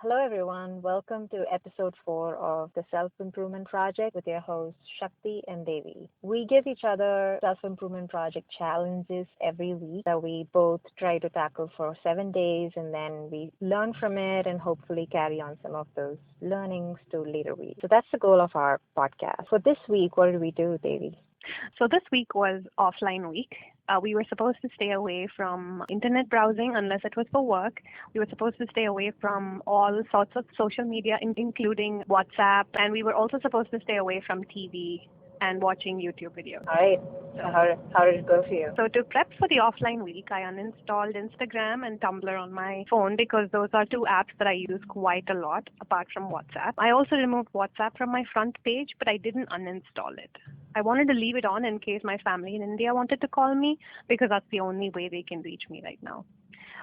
Hello, everyone. Welcome to episode 4 of the Self Improvement Project with your hosts, Shakti and Devi. We give each other self improvement project challenges every week that we both try to tackle for 7 days, and then we learn from it and hopefully carry on some of those learnings to later weeks. So that's the goal of our podcast. For this week, what did we do, Devi? So this week was offline week. We were supposed to stay away from internet browsing unless it was for work. We were supposed to stay away from all sorts of social media, including WhatsApp, and we were also supposed to stay away from TV and watching YouTube videos. All right. So, how did it go for you? So to prep for the offline week, I uninstalled Instagram and Tumblr on my phone because those are two apps that I use quite a lot apart from WhatsApp. I also removed WhatsApp from my front page, but I didn't uninstall it. I wanted to leave it on in case my family in India wanted to call me because that's the only way they can reach me right now.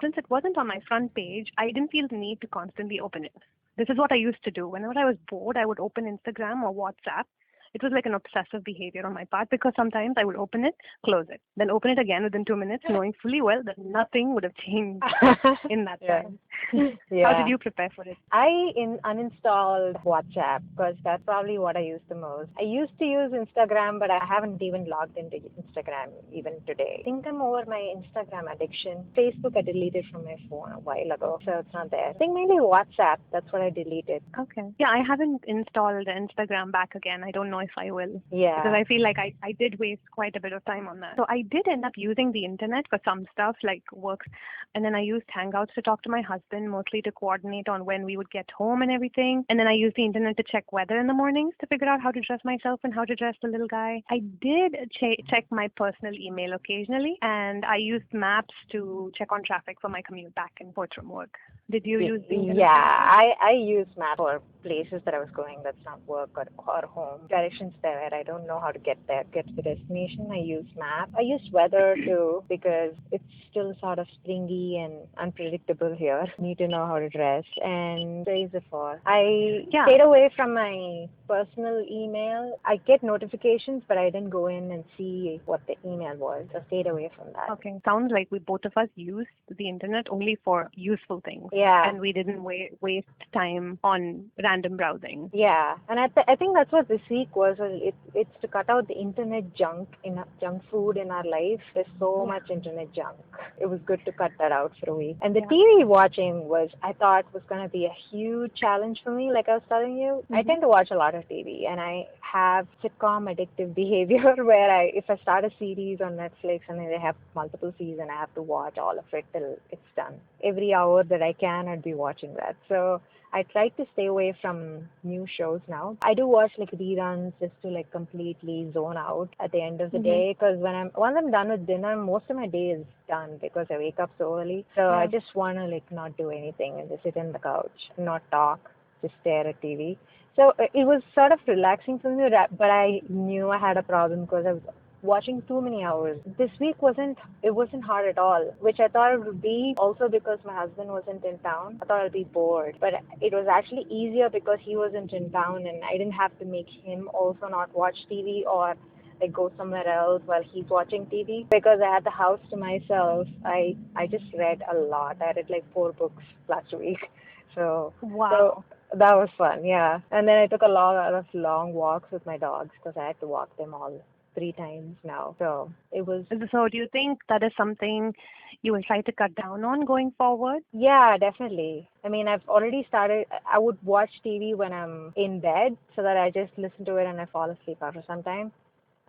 Since it wasn't on my front page, I didn't feel the need to constantly open it. This is what I used to do. Whenever I was bored, I would open Instagram or WhatsApp. It was like an obsessive behavior on my part because sometimes I would open it, close it, then open it again within 2 minutes, knowing fully well that nothing would have changed in that Yeah. time. Yeah. How did you prepare for it? I uninstalled WhatsApp because that's probably what I use the most. I used to use Instagram, but I haven't even logged into Instagram even today. I think I'm over my Instagram addiction. Facebook I deleted from my phone a while ago, so it's not there. I think maybe WhatsApp, that's what I deleted. Okay. Yeah, I haven't installed Instagram back again. I don't know if I will. Yeah. Because I feel like I did waste quite a bit of time on that. So I did end up using the internet for some stuff like work. And then I used Hangouts to talk to my husband, mostly to coordinate on when we would get home and everything. And then I used the internet to check weather in the mornings to figure out how to dress myself and how to dress the little guy. I did check my personal email occasionally. And I used maps to check on traffic for my commute back and forth from work. Did you use the internet? Yeah, I use map for places that I was going that's not work or home. Directions there, I don't know how to get there, get to the destination. I use map. I use weather too because it's still sort of springy and unpredictable here. Need to know how to dress and so is it for. I stayed away from my personal email. I get notifications, but I didn't go in and see what the email was. So I stayed away from that. Okay. Sounds like we both of us used the internet only for useful things. Yeah. And we didn't waste time on random browsing. Yeah, and I think that's what this week was. It's to cut out the internet junk food in our life. There's so much internet junk. It was good to cut that out for a week. And the TV watching I thought was going to be a huge challenge for me. Like I was telling you, I tend to watch a lot of TV, and I have sitcom addictive behavior where if I start a series on Netflix and they have multiple seasons, I have to watch all of it till it's done. Every hour that I can, I'd be watching that. So I try to stay away from new shows now. I do watch like reruns just to like completely zone out at the end of the day because once I'm done with dinner, most of my day is done because I wake up so early. So I just want to like not do anything and just sit on the couch, not talk, just stare at TV. So it was sort of relaxing for me, but I knew I had a problem because I was watching too many hours. This week wasn't hard at all, which I thought it would be also because my husband wasn't in town. I thought I'd be bored, but it was actually easier because he wasn't in town and I didn't have to make him also not watch TV or like go somewhere else while he's watching TV because I had the house to myself. I just read a lot. I read like 4 books last week. So wow. So that was fun, yeah. And then I took a lot of long walks with my dogs because I had to walk them all 3 times now. So it was. So do you think that is something you will try to cut down on going forward? Yeah, definitely. I mean, I've already started. I would watch TV when I'm in bed so that I just listen to it and I fall asleep after some time.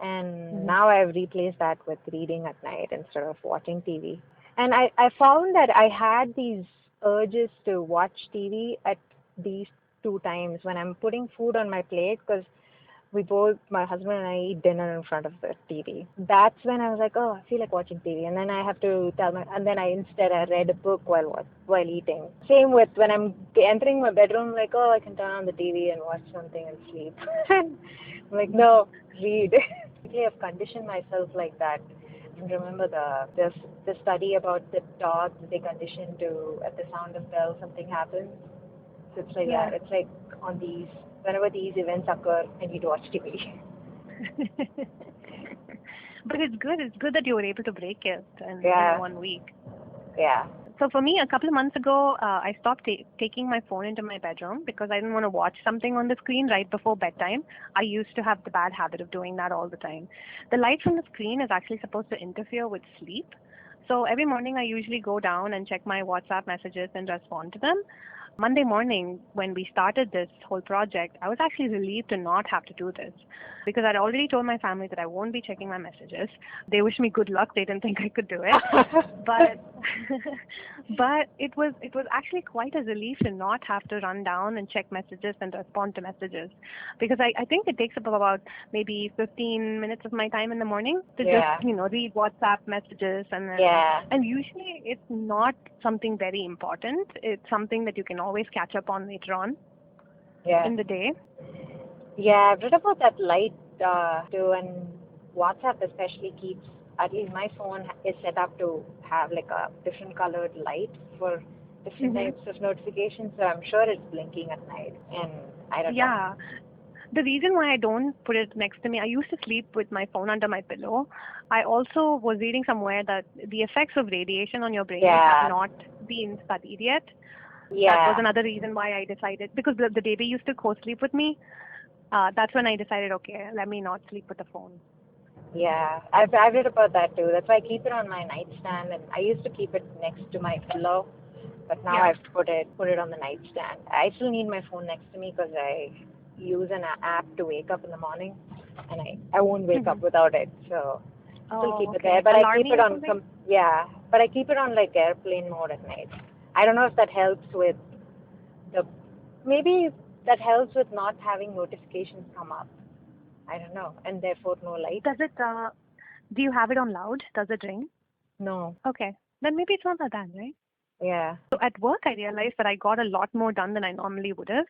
And now I've replaced that with reading at night instead of watching TV. And I found that I had these urges to watch TV at these 2 times when I'm putting food on my plate because my husband and I eat dinner in front of the TV. That's when I was like, oh, I feel like watching TV. And then I have to and then I read a book while eating. Same with when I'm entering my bedroom, like, oh, I can turn on the TV and watch something and sleep. I'm like, no, read. I've conditioned myself like that. And remember the study about the dogs, they condition to, at the sound of bells, something happens. So it's like that. It's like whenever these events occur, I need to watch TV. But it's good. It's good that you were able to break it in 1 week. Yeah. So for me, a couple of months ago, I stopped taking my phone into my bedroom because I didn't want to watch something on the screen right before bedtime. I used to have the bad habit of doing that all the time. The light from the screen is actually supposed to interfere with sleep. So every morning I usually go down and check my WhatsApp messages and respond to them. Monday morning, when we started this whole project, I was actually relieved to not have to do this because I'd already told my family that I won't be checking my messages. They wished me good luck. They didn't think I could do it. But but it was actually quite a relief to not have to run down and check messages and respond to messages because I think it takes up about maybe 15 minutes of my time in the morning to Yeah. just read WhatsApp messages and then Yeah. and usually it's not something very important. It's something that you can always catch up on later on Yeah. in the day. Yeah, I've read about that light too, and WhatsApp especially keeps, at least my phone is set up to have like a different colored light for different Mhm. types of notifications, so I'm sure it's blinking at night, and I don't know. Yeah. The reason why I don't put it next to me, I used to sleep with my phone under my pillow. I also was reading somewhere that the effects of radiation on your brain have Yeah. not been studied yet. That was Yeah. another reason why I decided, because the baby used to co-sleep with me. That's when I decided, okay, let me not sleep with the phone. Yeah, I've read about that too. That's why I keep it on my nightstand, and I used to keep it next to my pillow, but now Yeah. I've put it on the nightstand. I still need my phone next to me because I use an app to wake up in the morning, and I won't wake up Mhm. without it. So still Oh, keep it there, okay. but I Alarm keep me it or on something? but I keep it on like airplane mode at night. I don't know if that helps with the maybe that helps with not having notifications come up. I don't know, and therefore no light. Does it, do you have it on loud? Does it ring? No. Okay. Then maybe it's not that bad, right? Yeah. So at work, I realized that I got a lot more done than I normally would have.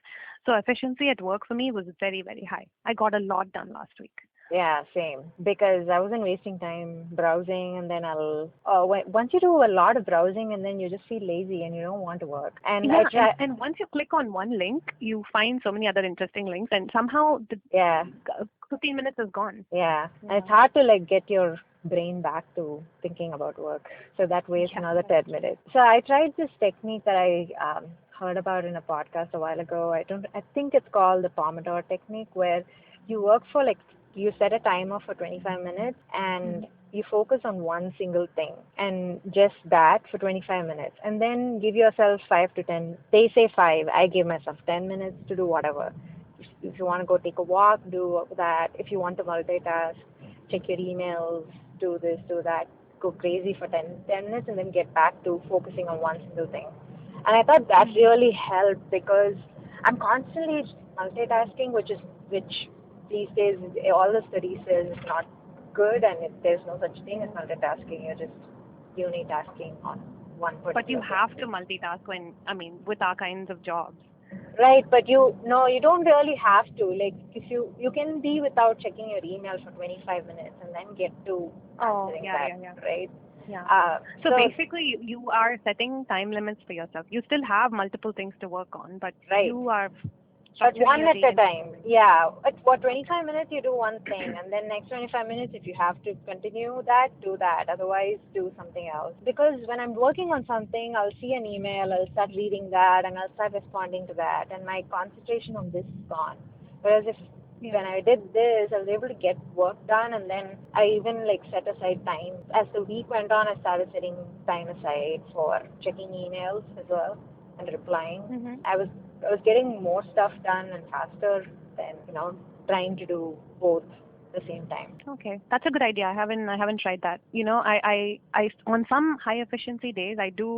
So efficiency at work for me was very, very high. I got a lot done last week. Yeah, same. Because I wasn't wasting time browsing, and then once you do a lot of browsing, and then you just feel lazy and you don't want to work. And I Yeah, try, and once you click on one link, you find so many other interesting links, and somehow the yeah, 15 minutes is gone. yeah. And Yeah. it's hard to like get your brain back to thinking about work. So that wastes Yeah, another that's 10 true. minutes. So I tried this technique that I heard about in a podcast a while ago. I think it's called the Pomodoro technique, where you work for like, you set a timer for 25 minutes and you focus on one single thing and just that for 25 minutes, and then give yourself 5 to 10. They say 5, I give myself 10 minutes to do whatever. If you want to go take a walk, do that. If you want to multitask, check your emails, do this, do that, go crazy for 10 minutes, and then get back to focusing on one single thing. And I thought that really helped because I'm constantly multitasking, which these days all the study says is not good, and there's no such thing as multitasking. You're just unitasking on one But you particular have to thing. multitask with our kinds of jobs. Right, but you don't really have to. Like, if you can be without checking your email for 25 minutes and then get to Oh, answering yeah, that, yeah, yeah. right? Yeah. Uh, So so, basically, you are setting time limits for yourself. You still have multiple things to work on, but right. you are But structuring one your at day a in such time. a way. Yeah. At Okay. 25 minutes, you do one thing, and then next 25 minutes, if you have to continue that, do that. Otherwise, do something else. Because when I'm working on something, I'll see an email, I'll start reading that, and I'll start responding to that, and my concentration on this is gone. Whereas if Yeah. when I did this, I was able to get work done, and then I even like set aside time. As the week went on, I started setting time aside for checking emails as well and replying. Mhm. I was getting more stuff done and faster than trying to do both at the same time. Okay, that's a good idea. I haven't tried that. I on some high efficiency days, I do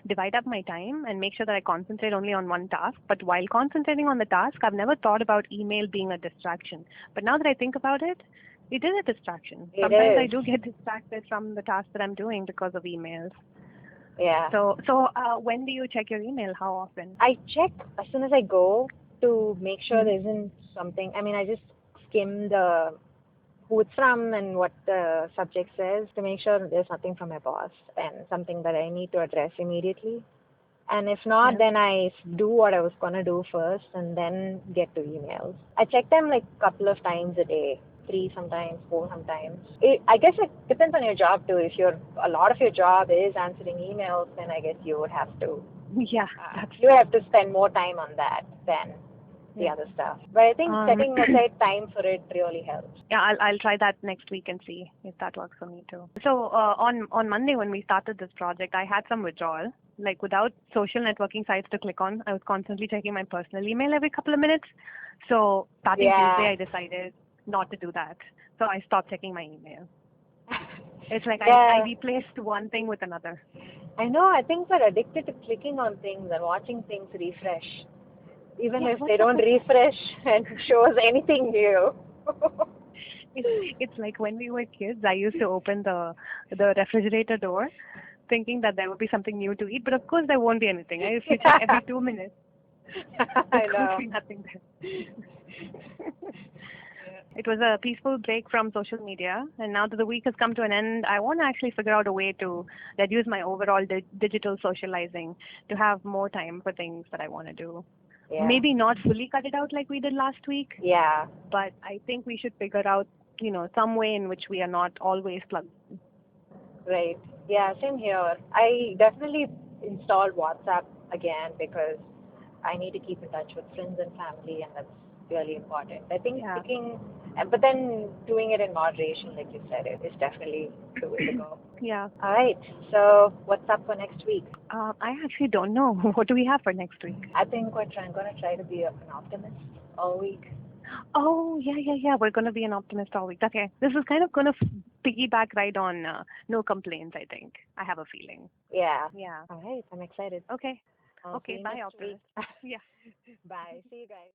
divide up my time and make sure that I concentrate only on one task. But while concentrating on the task, I've never thought about email being a distraction. But now that I think about it, it is a distraction. It Sometimes I is, do get distracted from the task that I'm doing because of emails. yeah. So when do you check your email? How often? I check as soon as I go to make sure Hmm. there isn't something. I mean, I just skim who it's from and what the subject says to make sure there's nothing from my boss and something that I need to address immediately. And if not, Yeah. then I do what I was gonna do first and then get to emails. I check them like a couple of times a day. 3 sometimes, 4 sometimes. I guess it depends on your job too. If a lot of your job is answering emails, then I guess you would have to Yeah, you have to spend more time on that than the yeah. other stuff. But I think Um, setting aside time for it really helps. yeah, I'll try that next week and see if that works for me too. So on Monday when we started this project, I had some withdrawal. Like without social networking sites to click on, I was constantly checking my personal email every couple of minutes. So starting Yeah. Tuesday, I decided not to do that. So I stopped checking my email. It's like I Yeah. replaced one thing with another. I know. I think we're addicted to clicking on things and watching things refresh, even Yeah, if what's they up don't with refresh and show us anything new. it's like when we were kids, I used to open the refrigerator door thinking that there would be something new to eat, but of course there won't be anything. If you check every 2 minutes, there's I going to know. be nothing there. It was a peaceful break from social media, and now that the week has come to an end, I want to actually figure out a way to reduce my overall digital socializing to have more time for things that I want to do. Yeah. Maybe not fully cut it out like we did last week, Yeah. but I think we should figure out, some way in which we are not always plugged. Right. Yeah, same here. I definitely installed WhatsApp again because I need to keep in touch with friends and family, and that's really important. I think Yeah. but then doing it in moderation, like you said, it is definitely the way to go. Yeah. All right. So, what's up for next week? I actually don't know. What do we have for next week? I think I'm going to try to be an optimist all week. Oh, yeah. We're going to be an optimist all week. Okay. This is kind of going to piggyback right on no complaints, I think. I have a feeling. Yeah. Yeah. All right. I'm excited. Okay. I'll see Okay. you Bye, next week. optimist. Yeah. Bye. See you guys.